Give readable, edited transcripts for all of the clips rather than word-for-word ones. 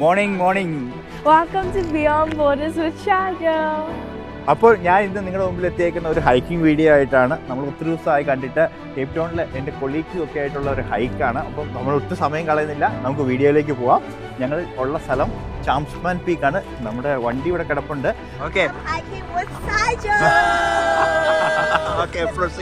Morning. Welcome to Beyond Borders with Shago. അപ്പോൾ ഞാൻ ഇന്ന് നിങ്ങളുടെ മുമ്പിൽ എത്തിയേക്കുന്ന ഒരു ഹൈക്കിംഗ് വീഡിയോ ആയിട്ടാണ്. നമ്മൾ ഒത്തിരി ദിവസമായി കണ്ടിട്ട് കേപ്പ് ടൗണിൽ എൻ്റെ കൊളീഗ്സും ഒക്കെ ആയിട്ടുള്ള ഒരു ഹൈക്കാണ്. അപ്പം നമ്മൾ ഒട്ടും സമയം കളയുന്നില്ല, നമുക്ക് വീഡിയോയിലേക്ക് പോവാം. ഞങ്ങൾ ഉള്ള സ്ഥലം ചാംസ്മാൻ പീക്കാണ്. നമ്മുടെ വണ്ടി ഇവിടെ കിടപ്പുണ്ട്. ഓക്കെ,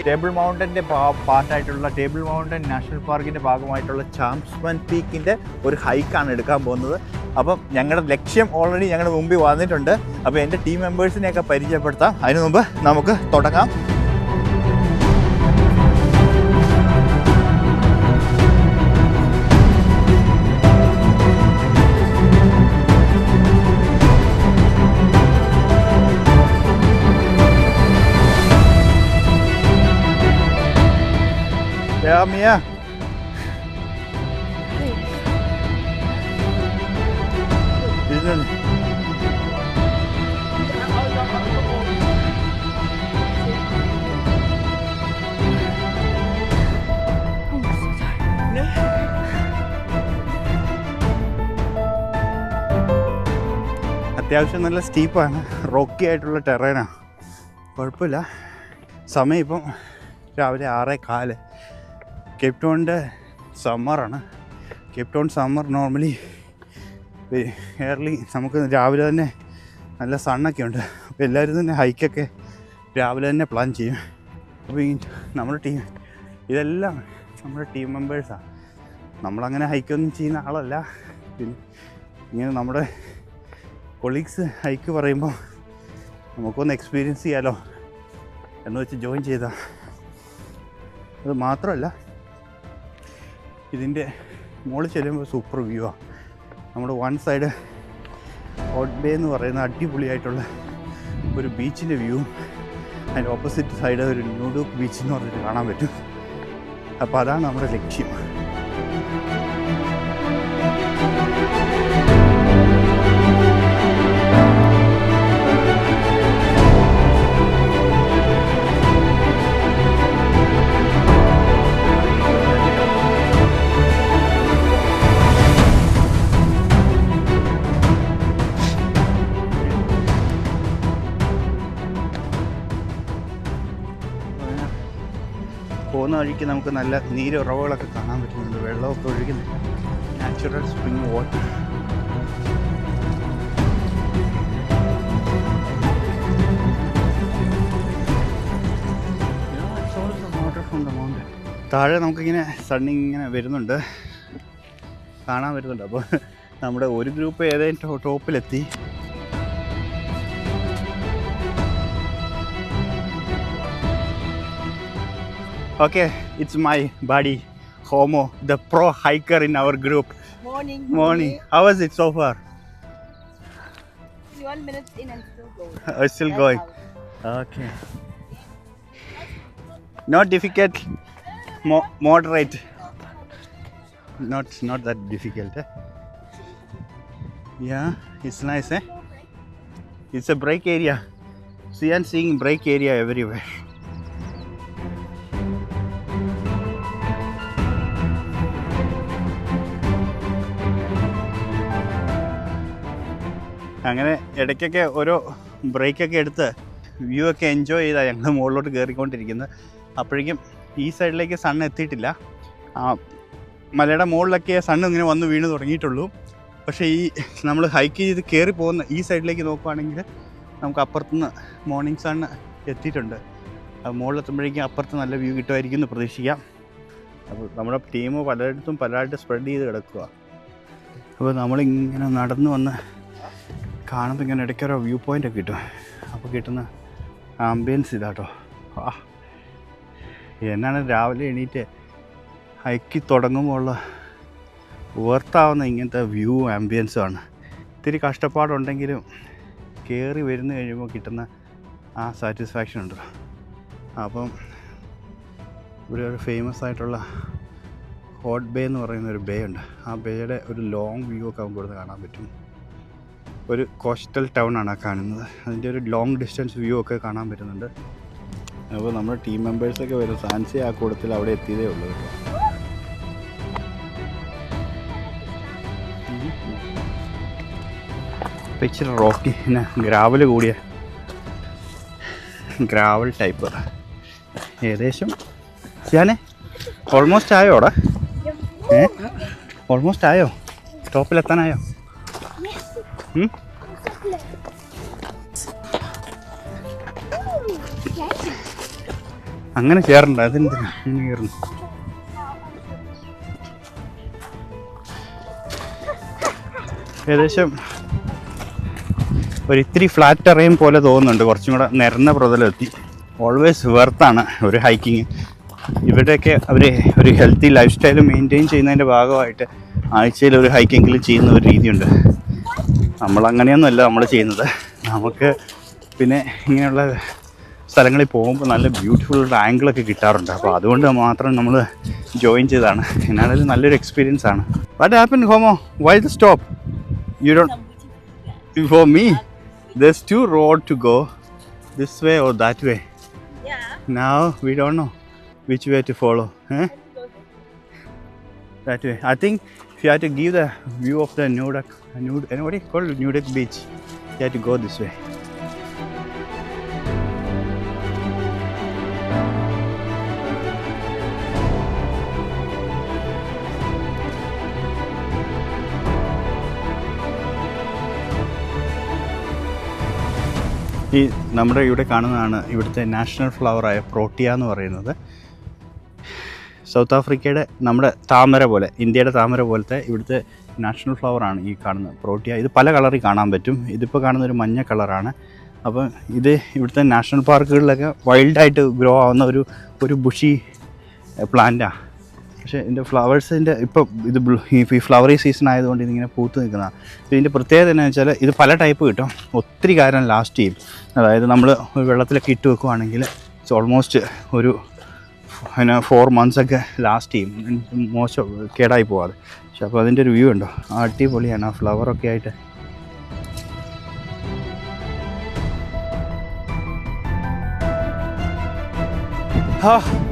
ടേബിൾ മൗണ്ടൻ്റെ പാർട്ടായിട്ടുള്ള ടേബിൾ മൗണ്ടൻ നാഷണൽ പാർക്കിൻ്റെ ഭാഗമായിട്ടുള്ള ചാംസ്മാൻ പീക്കിൻ്റെ ഒരു ഹൈക്കാണ് എടുക്കാൻ പോകുന്നത്. അപ്പം ഞങ്ങളുടെ ലക്ഷ്യം ഓൾറെഡി ഞങ്ങളുടെ മുമ്പിൽ വന്നിട്ടുണ്ട്. അപ്പോൾ എൻ്റെ ടീം മെമ്പേഴ്സിനെയൊക്കെ പരിചയപ്പെടുത്താം. അതിനു മുമ്പ് നമുക്ക് തുടങ്ങാം. Mia. Isn't it? അത്യാവശ്യം നല്ല സ്റ്റീപ്പാണ്, റോക്കി ആയിട്ടുള്ള ടെറേനാണ്. കുഴപ്പമില്ല. സമയം ഇപ്പം രാവിലെ 6:15. കേപ്പ് ടൗണിൻ്റെ സമ്മറാണ്. Cape Town summer normally early നമുക്ക് രാവിലെ തന്നെ നല്ല സണ്ണൊക്കെ ഉണ്ട്. അപ്പോൾ എല്ലാവരും തന്നെ ഹൈക്കൊക്കെ രാവിലെ തന്നെ പ്ലാൻ ചെയ്യും. അപ്പോൾ ഈ നമ്മുടെ ടീം ഇതെല്ലാം നമ്മുടെ ടീം മെമ്പേഴ്സാണ്. നമ്മളങ്ങനെ ഹൈക്കൊന്നും ചെയ്യുന്ന ആളല്ല. പിന്നെ ഇങ്ങനെ നമ്മുടെ കൊളീഗ്സ് ഹൈക്ക് പറയുമ്പോൾ നമുക്കൊന്ന് എക്സ്പീരിയൻസ് ചെയ്യാമല്ലോ എന്ന് വെച്ച് ജോയിൻ ചെയ്താൽ. അത് മാത്രമല്ല, ഇതിൻ്റെ മുകളിൽ ചെല്ലുമ്പോൾ സൂപ്പർ വ്യൂ ആണ്. നമ്മുടെ വൺ സൈഡ് ഹോട്ട് ബേ എന്ന് പറയുന്ന അടിപൊളിയായിട്ടുള്ള ഒരു ബീച്ചിൻ്റെ വ്യൂവും അതിൻ്റെ ഓപ്പോസിറ്റ് സൈഡ് ഒരു ന്യൂഡൂക്ക് ബീച്ച് എന്ന് പറഞ്ഞിട്ട് കാണാൻ പറ്റും. അപ്പോൾ അതാണ് നമ്മുടെ ലക്ഷ്യം. പോകുന്ന വഴിക്ക് നമുക്ക് നല്ല നീരുറവുകളൊക്കെ കാണാൻ പറ്റുന്നുണ്ട്. വെള്ളമൊക്കെ ഒഴുകുന്ന നാച്ചുറൽ സ്പ്രിംഗ് വാട്ടർ. താഴെ നമുക്കിങ്ങനെ സണ്ണിങ്ങനെ വരുന്നുണ്ട്, കാണാൻ വരുന്നുണ്ട്. അപ്പോൾ നമ്മുടെ ഒരു ഗ്രൂപ്പ് ഏതെങ്കിലും ടോപ്പിലെത്തി. Okay, it's my buddy Homo, the pro hiker in our group. Morning. How was it so far? 21 minutes in and still going. It's still going. Okay. Not difficult. Moderate. Not that difficult. Yeah, it's nice. It's a break area. See, I'm seeing break area everywhere. അങ്ങനെ ഇടയ്ക്കൊക്കെ ഓരോ ബ്രേക്കൊക്കെ എടുത്ത് view ഒക്കെ enjoy ചെയ്താൽ ഞങ്ങൾ മുകളിലോട്ട് കയറിക്കൊണ്ടിരിക്കുന്നത്. അപ്പോഴേക്കും ഈ സൈഡിലേക്ക് സണ്ണ് എത്തിയിട്ടില്ല. മലയുടെ മുകളിലൊക്കെ സണ്ണ് ഇങ്ങനെ വന്ന് വീണ് തുടങ്ങിയിട്ടുള്ളൂ. പക്ഷേ ഈ നമ്മൾ ഹൈക്ക് ചെയ്ത് കയറി പോകുന്ന ഈ സൈഡിലേക്ക് നോക്കുകയാണെങ്കിൽ നമുക്ക് അപ്പുറത്തുനിന്ന് മോർണിംഗ് സണ്ണ് എത്തിയിട്ടുണ്ട്. അത് മുകളിലെത്തുമ്പോഴേക്കും അപ്പുറത്ത് നല്ല വ്യൂ കിട്ടുമായിരിക്കും എന്ന് പ്രതീക്ഷിക്കാം. അപ്പോൾ നമ്മുടെ ടീം പലയിടത്തും സ്പ്രെഡ് ചെയ്ത് കിടക്കുക. അപ്പോൾ നമ്മളിങ്ങനെ നടന്നു വന്ന് കാണുമ്പോൾ ഇങ്ങനെ ഇടയ്ക്കൊരു വ്യൂ പോയിൻ്റൊക്കെ കിട്ടും. അപ്പോൾ കിട്ടുന്ന ആംബിയൻസ് ഇതാട്ടോ. എന്നാണ് രാവിലെ എണീറ്റ് ഹൈക്ക് തുടങ്ങുമ്പോൾ ഉള്ള വർത്താവുന്ന ഇങ്ങനത്തെ വ്യൂ ആംബിയൻസുമാണ്. ഇത്തിരി കഷ്ടപ്പാടുണ്ടെങ്കിലും കയറി വരുന്നു കഴിയുമ്പോൾ കിട്ടുന്ന ആ സാറ്റിസ്ഫാക്ഷൻ ഉണ്ട്. അപ്പം ഇവിടെ ഒരു ഫേമസ് ആയിട്ടുള്ള ഹോട്ട് ബേ എന്ന് പറയുന്ന ഒരു ബേ ഉണ്ട്. ആ ബേയുടെ ഒരു ലോങ് വ്യൂ ഒക്കെ നമുക്ക് ഇവിടുന്ന് കാണാൻ പറ്റും. ഒരു കോസ്റ്റൽ ടൗൺ ആണ് കാണുന്നത്. അതിൻ്റെ ഒരു ലോങ് ഡിസ്റ്റൻസ് വ്യൂ ഒക്കെ കാണാൻ പറ്റുന്നുണ്ട്. അപ്പോൾ നമ്മുടെ ടീം മെമ്പേഴ്സൊക്കെ വരും. സാൻസി ആ കൂട്ടത്തിൽ അവിടെ എത്തിയതേ ഉള്ളൂ കേട്ടോ. അപ്പോൾ ഇച്ചിരി റോക്കി പിന്നെ ഗ്രാവൽ കൂടിയ ഗ്രാവൽ ടൈപ്പ് ഏകദേശം ഞാനേ ഓൾമോസ്റ്റ് ആയോ അവിടെ ഓൾമോസ്റ്റ് ആയോ ടോപ്പിലെത്താനായോ അങ്ങനെ കയറണ്ട അതെന്തിനാ അങ്ങനെ കയറുന്നു ഏകദേശം ഒരു ഇത്തിരി ഫ്ലാറ്റ് ടെറൈൻ പോലെ തോന്നുന്നുണ്ട് കുറച്ചും കൂടെ നിരന്ന പ്രതലമെത്തി ഓൾവേസ് വെർത്താണ് ഒരു ഹൈക്കിങ് ഇവിടെയൊക്കെ അവർ ഒരു ഹെൽത്തി ലൈഫ് സ്റ്റൈൽ മെയിൻറ്റെയിൻ ചെയ്യുന്നതിൻ്റെ ഭാഗമായിട്ട് ആഴ്ചയിൽ ഒരു ഹൈക്കെങ്കിലും ചെയ്യുന്ന ഒരു രീതിയുണ്ട് നമ്മളങ്ങനെയൊന്നുമല്ല നമ്മൾ ചെയ്യുന്നത് നമുക്ക് പിന്നെ ഇങ്ങനെയുള്ള സ്ഥലങ്ങളിൽ പോകുമ്പോൾ നല്ല ബ്യൂട്ടിഫുൾ ആംഗിളൊക്കെ കിട്ടാറുണ്ട് അപ്പോൾ അതുകൊണ്ട് മാത്രം നമ്മൾ ജോയിൻ ചെയ്തതാണ് എന്നാലും നല്ലൊരു എക്സ്പീരിയൻസ് ആണ് what happen homo why the stop you don't for me there's 2 roads to go this way or that way now we don't know which way to follow that way I think if you have to give the view of the Nudak what is called Nudak beach you have to go this way ഈ നമ്മുടെ ഇവിടെ കാണുന്നതാണ് ഇവിടുത്തെ national ഫ്ലവറായ പ്രോട്ടിയ എന്ന് പറയുന്നത് south ആഫ്രിക്കയുടെ നമ്മുടെ താമര പോലെ ഇന്ത്യയുടെ താമര പോലത്തെ ഇവിടുത്തെ നാഷണൽ ഫ്ലവറാണ് ഈ കാണുന്നത് പ്രോട്ടിയ ഇത് പല കളറിൽ കാണാൻ പറ്റും ഇതിപ്പോൾ കാണുന്ന ഒരു മഞ്ഞ കളറാണ് അപ്പം ഇത് ഇവിടുത്തെ നാഷണൽ പാർക്കുകളിലൊക്കെ വൈൽഡായിട്ട് ഗ്രോ ആവുന്ന ഒരു ബുഷി പ്ലാന്റാണ് പക്ഷേ ഇതിൻ്റെ ഫ്ലവേഴ്സിൻ്റെ ഇപ്പോൾ ഇത് ഈ ഫ്ലവറി സീസൺ ആയതുകൊണ്ട് ഇതിങ്ങനെ പൂത്ത് നിൽക്കുന്നതാണ് ഇതിൻ്റെ പ്രത്യേകത എന്താണെന്ന് വെച്ചാൽ ഇത് പല ടൈപ്പ് കിട്ടും ഒത്തിരി കാലം ലാസ്റ്റ് ചെയ്യും അതായത് നമ്മൾ വെള്ളത്തിലൊക്കെ ഇട്ട് വെക്കുവാണെങ്കിൽ ഇറ്റ്സ് ഓൾമോസ്റ്റ് ഒരു 4 months ലാസ്റ്റ് ചെയ്യും മോശം കേടായി പോവാതെ പക്ഷെ അപ്പോൾ അതിൻ്റെ ഒരു വ്യൂ ഉണ്ടോ അടിപൊളിയാണ് ആ ഫ്ലവറൊക്കെ ആയിട്ട്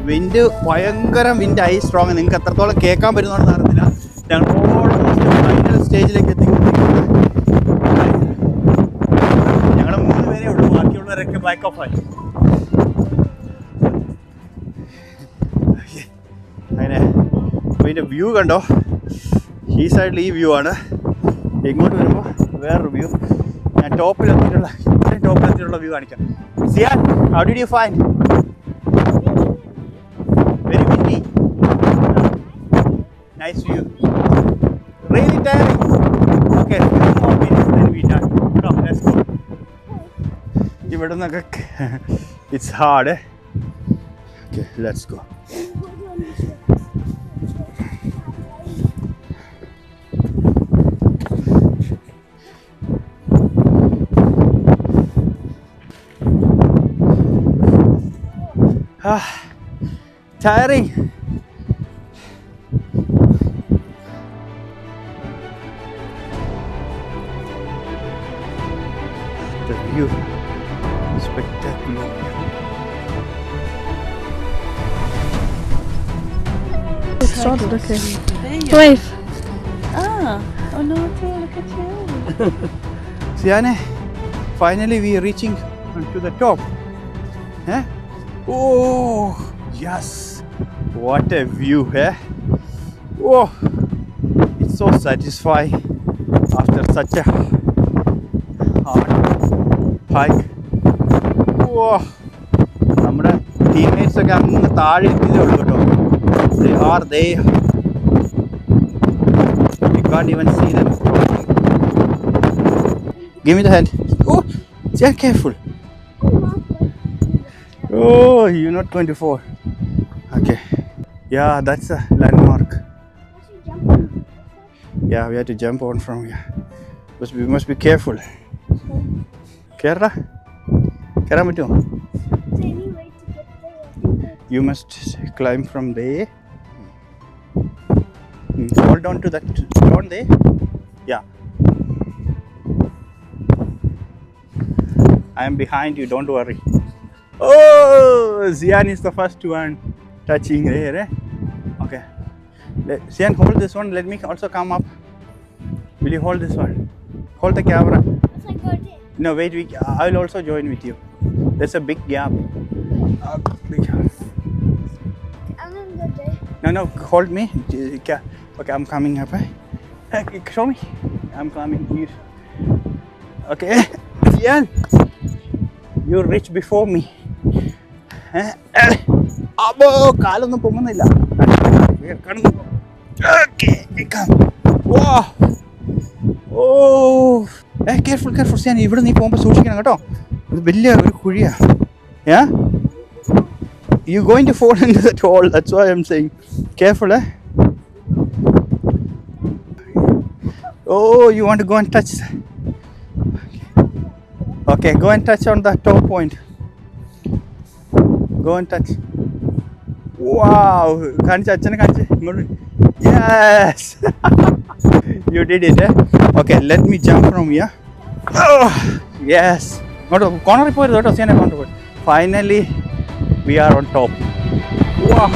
വിൻഡ് ഭയങ്കര വിൻഡായി സ്ട്രോങ് നിങ്ങൾക്ക് എത്രത്തോളം കേൾക്കാൻ പറ്റുന്നതെന്ന് അറിയത്തില്ല ഞങ്ങൾ ഓൾമോസ്റ്റ് ഫൈനൽ സ്റ്റേജിലേക്ക് എത്തിക്കൊണ്ടിരിക്കുന്നത് ഞങ്ങൾ 3 പേരേ ഉള്ളൂ ബാക്കിയുള്ളവരൊക്കെ ബാക്ക് ഓഫ് ആയി അങ്ങനെ ഇതിൻ്റെ വ്യൂ കണ്ടോ ഈ സൈഡിൽ ഈ വ്യൂ ആണ് ഇങ്ങോട്ട് വരുമ്പോൾ വേറൊരു വ്യൂ ഞാൻ ടോപ്പിലെത്തിയിട്ടുള്ള വ്യൂ കാണിക്കാം സിയാൻ how did you find very windy nice view really tiring okay 2 more minutes then we done come let's go ividunnakke it's hard okay let's go tiring the view spectacular It started, okay. Wave. Ah, oh no, look at you. Siane, finally we are reaching to the top. Oh, yes. What a view, Oh, it's so satisfying after such a hard hike. Oh, നമ്മുടെ teammates ഒക്കെ അങ്ങ് താഴെ എത്തിയതേ ഉള്ളൂ കേട്ടോ. They are there. We can't even see them. Give me the hand. Oh, yeah, careful. Oh, you're not going to fall. Okay. Yeah, that's a landmark. Yeah, we have to jump on from here. But we must be careful. Kerala? Kerala Matu? You must climb from there. Hold on to that stone there. Yeah. I am behind you, don't worry. Oh, Zian is the first one touching there. Okay. Zian, hold this one. Let me also come up. Will you hold this one? Hold the camera. and go there. No, wait, I will also join with you. There's a big gap. Big gap. I'm gonna go there. No, hold me. Okay, I'm coming up. Hey, show me. I'm coming here. Okay, Ian, you reach before me. അപ്പോ കാലൊന്നും പൊങ്ങുന്നില്ല. Careful സിയാൻ, ഇവിടെ നീ പോകുമ്പോൾ സൂക്ഷിക്കണം കേട്ടോ. ഇത് വലിയ ഒരു കുഴിയാ. You going to fall into that hole, that's why I'm saying careful. Oh, you want to go and touch. Okay, go and touch on the top point. Go and touch. Wow, കാണിച്ച് അച്ഛനെ കാണിച്ച് ഇങ്ങോട്ട്. Yes. You did it. Okay, let me jump from here. Oh, yes. ഇങ്ങോട്ട് കോർണറിൽ പോയത് കേട്ടോ, സിയാനെ കോർണറിൽ പോയി. Finally we are on top. Wow.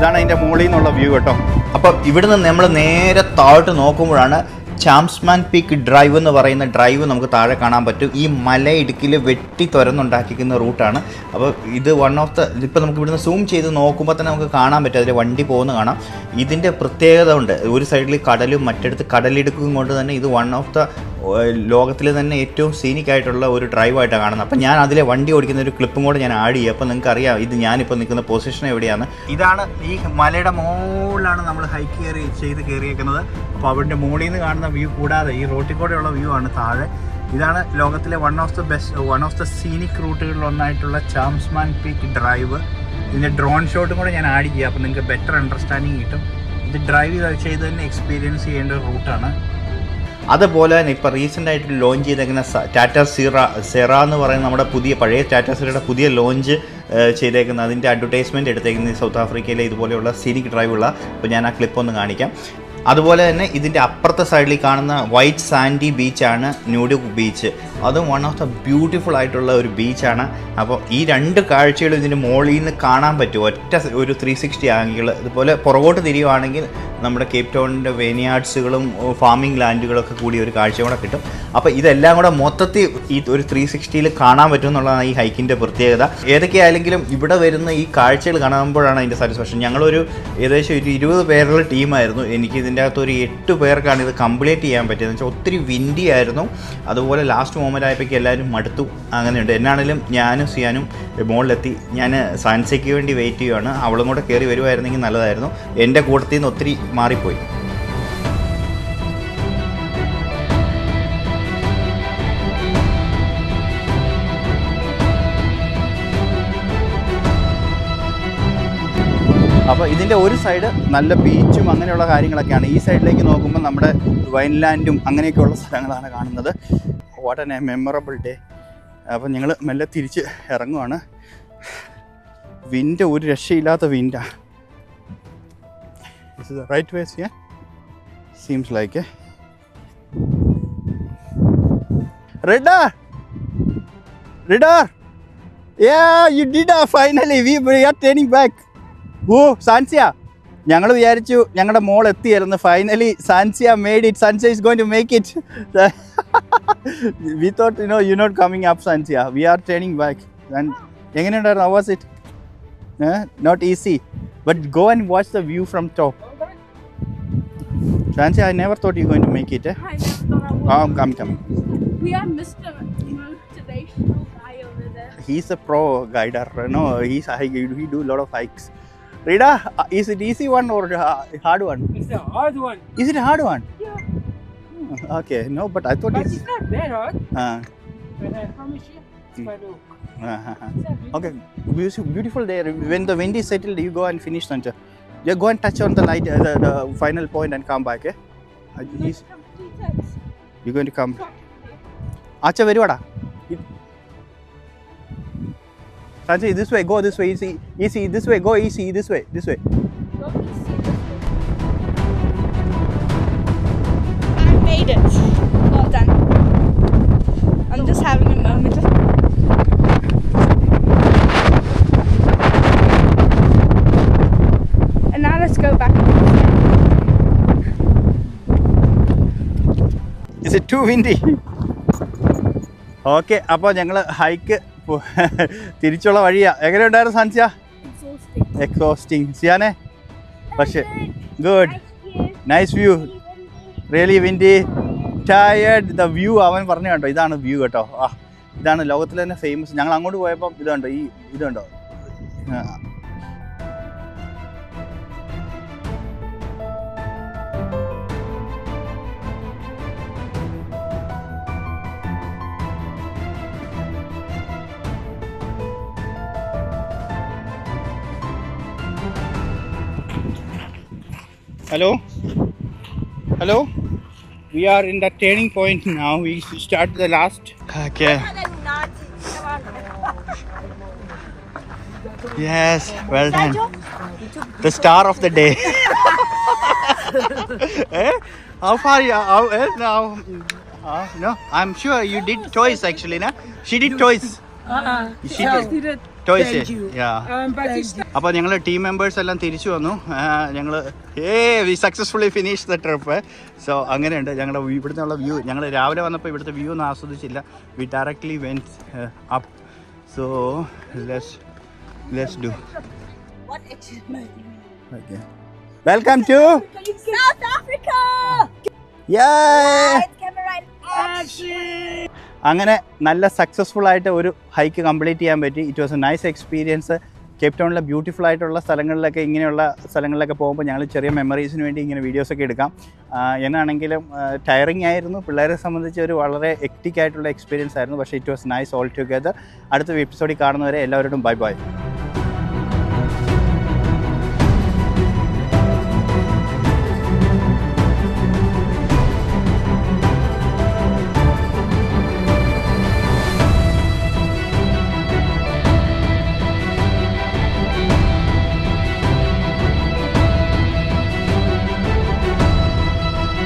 ഇതാണ് അതിൻ്റെ മുകളിൽ നിന്നുള്ള വ്യൂ കേട്ടോ. അപ്പോൾ ഇവിടുന്ന് നമ്മൾ നേരെ താഴോട്ട് നോക്കുമ്പോഴാണ് ചാംസ്മാൻ പീക്ക് ഡ്രൈവ് എന്ന് പറയുന്ന ഡ്രൈവ് നമുക്ക് താഴെ കാണാൻ പറ്റും. ഈ മലയിടുക്കിൽ വെട്ടി തുരന്നുണ്ടാക്കിക്കുന്ന റൂട്ടാണ്. അപ്പോൾ ഇത് വൺ ഓഫ് ദ, ഇപ്പോൾ നമുക്ക് ഇവിടുന്ന് സൂം ചെയ്ത് നോക്കുമ്പോൾ തന്നെ നമുക്ക് കാണാൻ പറ്റും, അതിൽ വണ്ടി പോകുന്ന കാണാം. ഇതിൻ്റെ പ്രത്യേകത ഉണ്ട്, ഒരു സൈഡിൽ കടലും മറ്റടുത്ത് കടലിടുക്കും കൊണ്ട് തന്നെ ഇത് വൺ ഓഫ് ദ ലോകത്തിൽ തന്നെ ഏറ്റവും സീനിക് ആയിട്ടുള്ള ഒരു ഡ്രൈവായിട്ടാണ് കാണുന്നത്. അപ്പോൾ ഞാൻ അതിലെ വണ്ടി ഓടിക്കുന്ന ഒരു ക്ലിപ്പും കൂടെ ഞാൻ ആഡ് ചെയ്യും. അപ്പോൾ നിങ്ങൾക്ക് അറിയാം ഇത് ഞാനിപ്പോൾ നിൽക്കുന്ന പൊസിഷൻ എവിടെയാണ്. ഇതാണ് ഈ മലയുടെ മുകളിലാണ് നമ്മൾ ഹൈക്ക് ചെയ്ത് കയറിയേക്കുന്നത്. അപ്പോൾ അവരുടെ മുകളിൽ നിന്ന് കാണുന്ന വ്യൂ കൂടാതെ ഈ റോട്ടിൽ കൂടെയുള്ള വ്യൂ ആണ് താഴെ. ഇതാണ് ലോകത്തിലെ വൺ ഓഫ് ദ സീനിക് റൂട്ടുകളിൽ ഒന്നായിട്ടുള്ള ചാംസ്മാൻ പീക്ക് ഡ്രൈവ്. ഇതിൻ്റെ ഡ്രോൺ ഷോട്ടും കൂടെ ഞാൻ ആഡ് ചെയ്യാം, അപ്പോൾ നിങ്ങൾക്ക് ബെറ്റർ അണ്ടർസ്റ്റാൻഡിങ് കിട്ടും. ഇത് ഡ്രൈവ് ചെയ്ത് തന്നെ എക്സ്പീരിയൻസ് ചെയ്യേണ്ട ഒരു റൂട്ടാണ്. അതുപോലെ തന്നെ ഇപ്പോൾ റീസെൻ്റായിട്ട് ലോഞ്ച് ചെയ്തേക്കുന്ന ടാറ്റ സെറ എന്ന് പറയുന്ന നമ്മുടെ പഴയ ടാറ്റ സെറയുടെ പുതിയ ലോഞ്ച് ചെയ്തേക്കുന്ന അതിൻ്റെ അഡ്വർടൈസ്മെൻറ്റ് എടുത്തേക്കുന്നത് സൗത്ത് ആഫ്രിക്കയിലെ ഇതുപോലെയുള്ള സീനിക് ഡ്രൈവുള്ള. അപ്പോൾ ഞാൻ ആ ക്ലിപ്പ് ഒന്ന് കാണിക്കാം. അതുപോലെ തന്നെ ഇതിൻ്റെ അപ്പുറത്തെ സൈഡിൽ കാണുന്ന വൈറ്റ് സാൻഡി ബീച്ചാണ് ന്യൂഡുക് ബീച്ച്. അതും വൺ ഓഫ് ദ ബ്യൂട്ടിഫുൾ ആയിട്ടുള്ള ഒരു ബീച്ചാണ്. അപ്പോൾ ഈ രണ്ട് കാഴ്ചകളും ഇതിൻ്റെ മുകളിൽ നിന്ന് കാണാൻ പറ്റും ഒരു 360 ആംഗിൾ. ഇതുപോലെ പുറകോട്ട് തിരിയുവാണെങ്കിൽ നമ്മുടെ കേപ്പ് ടൗണിൻ്റെ വെനിയാർഡ്സുകളും ഫാമിംഗ് ലാൻഡുകളൊക്കെ കൂടി ഒരു കാഴ്ച കൂടെ കിട്ടും. അപ്പോൾ ഇതെല്ലാം കൂടെ മൊത്തത്തിൽ ഈ ഒരു 360 കാണാൻ പറ്റും എന്നുള്ളതാണ് ഈ ഹൈക്കിൻ്റെ പ്രത്യേകത. ഏതൊക്കെയായാലെങ്കിലും ഇവിടെ വരുന്ന ഈ കാഴ്ചകൾ കാണുമ്പോഴാണ് അതിൻ്റെ സാറ്റിസ്ഫാക്ഷൻ. ഞങ്ങളൊരു ഏകദേശം ഒരു 20 പേരുള്ള ടീമായിരുന്നു. എനിക്ക് ഇതിൻ്റെ അകത്ത് ഒരു 8 പേർക്കാണ് ഇത് കംപ്ലീറ്റ് ചെയ്യാൻ പറ്റിയത്. വെച്ചാൽ ഒത്തിരി വിൻഡി ആയിരുന്നു. അതുപോലെ ലാസ്റ്റ് മൊമെൻ്റ് ആയപ്പോഴേക്കും എല്ലാവരും മടുത്തു. അങ്ങനെയുണ്ട്. എന്നാണെങ്കിലും ഞാനും സിയാനും മുകളിലെത്തി. ഞാൻ സാൻസയ്ക്ക് വേണ്ടി വെയിറ്റ് ചെയ്യുകയാണ്. അവളും കൂടെ കയറി വരുമായിരുന്നെങ്കിൽ നല്ലതായിരുന്നു. എൻ്റെ കൂട്ടത്തിൽ നിന്ന് ഒത്തിരി മാറിപ്പോയി. അപ്പോൾ ഇതിൻ്റെ ഒരു സൈഡ് നല്ല ബീച്ചും അങ്ങനെയുള്ള കാര്യങ്ങളൊക്കെയാണ്. ഈ സൈഡിലേക്ക് നോക്കുമ്പോൾ നമ്മുടെ വൈൻലാൻഡും അങ്ങനെയൊക്കെയുള്ള സ്ഥലങ്ങളാണ് കാണുന്നത്. What A memorable day. അപ്പോൾ ഞങ്ങൾ മെല്ലെ തിരിച്ച് ഇറങ്ങുവാണ്. വിൻഡ് ഒരു രക്ഷയില്ലാത്ത വിൻഡാണ്. This is the right way, yeah? Seems like it. Radar! Yeah, you did it finally. We are turning back. Oh, Sansia. ഞങ്ങൾ വിചാരിച്ചു ഞങ്ങളുടെ മോൾ എത്തിയായിരുന്നു. Finally Sansia made it. Sansia is going to make it. We thought you're not coming up, Sansia. We are turning back. And എങ്ങനെയുണ്ടായിരുന്നു? How was it? Not easy. But go and watch the view from top. Sansia, I never thought you were going to make it. I never thought I would. Come. We have Mr. Motivational guy over there. He's a pro guider. No, he do a lot of hikes. Rida, is it easy one or hard one? It's a hard one. Is it a hard one? Yeah. Okay, no, but I thought But it's not that hard. But I promise you, it's quite okay. Okay, beautiful there. When the wind is settled, you go and finish, Sancha. Yeah, go and touch on the light, the final point and come back. You're going to come. Acha, very vada. Sanchi, this way, go this way, easy, easy, this way, go easy, this way, this way. I made it. Well done. I'm just having a moment. And now let's go back. Is it too windy? Okay, അപ്പോൾ ഞങ്ങൾ hike തിരിച്ചുള്ള വഴിയാണ്. എങ്ങനെയുണ്ടായിരുന്നു സാൻസിയ? Exhausting. സിയാനെ? പക്ഷേ good, nice view, really windy, tired. The view അവൻ പറഞ്ഞു കേട്ടോ, ഇതാണ് വ്യൂ കേട്ടോ. ആ, ഇതാണ് ലോകത്തിൽ തന്നെ ഫേമസ്. ഞങ്ങൾ അങ്ങോട്ട് പോയപ്പം ഇതുണ്ടോ, ഈ ഇതുണ്ടോ, hello, hello, we are in the turning point now. We start the last. Okay, yes, well done, the star of the day. How far you now? No, I'm sure you did twice actually, na? She did twice. She did twice. Yeah. അപ്പോൾ ഞങ്ങൾ team members എല്ലാം തിരിച്ചു വന്നു. ഞങ്ങൾ we successfully finish the trip. So അങ്ങനെയുണ്ട് ഞങ്ങളുടെ ഇവിടുത്തെ ഉള്ള വ്യൂ. ഞങ്ങൾ രാവിലെ വന്നപ്പോൾ ഇവിടുത്തെ വ്യൂ ഒന്നും ആസ്വദിച്ചില്ല. We directly went up. So let's do. Okay, welcome to South Africa! അങ്ങനെ നല്ല സക്സസ്ഫുൾ ആയിട്ട് ഒരു ഹൈക്ക് കംപ്ലീറ്റ് ചെയ്യാൻ പറ്റി. It was A nice experience. Cape ടൗണിലെ ബ്യൂട്ടിഫുൾ ആയിട്ടുള്ള സ്ഥലങ്ങളിലൊക്കെ, ഇങ്ങനെയുള്ള സ്ഥലങ്ങളിലൊക്കെ പോകുമ്പോൾ ഞങ്ങൾ ചെറിയ മെമ്മറീസിന് വേണ്ടി ഇങ്ങനെ വീഡിയോസൊക്കെ എടുക്കാം. എന്നാണെങ്കിലും ടയറിങ് ആയിരുന്നു. പിള്ളേരെ സംബന്ധിച്ച് ഒരു വളരെ എക്റ്റിക് ആയിട്ടുള്ള എക്സ്പീരിയൻസ് ആയിരുന്നു. പക്ഷേ it was nice all together. അടുത്ത എപ്പിസോഡിൽ കാണുന്നവരെ എല്ലാവരോടും ബൈ ബൈ.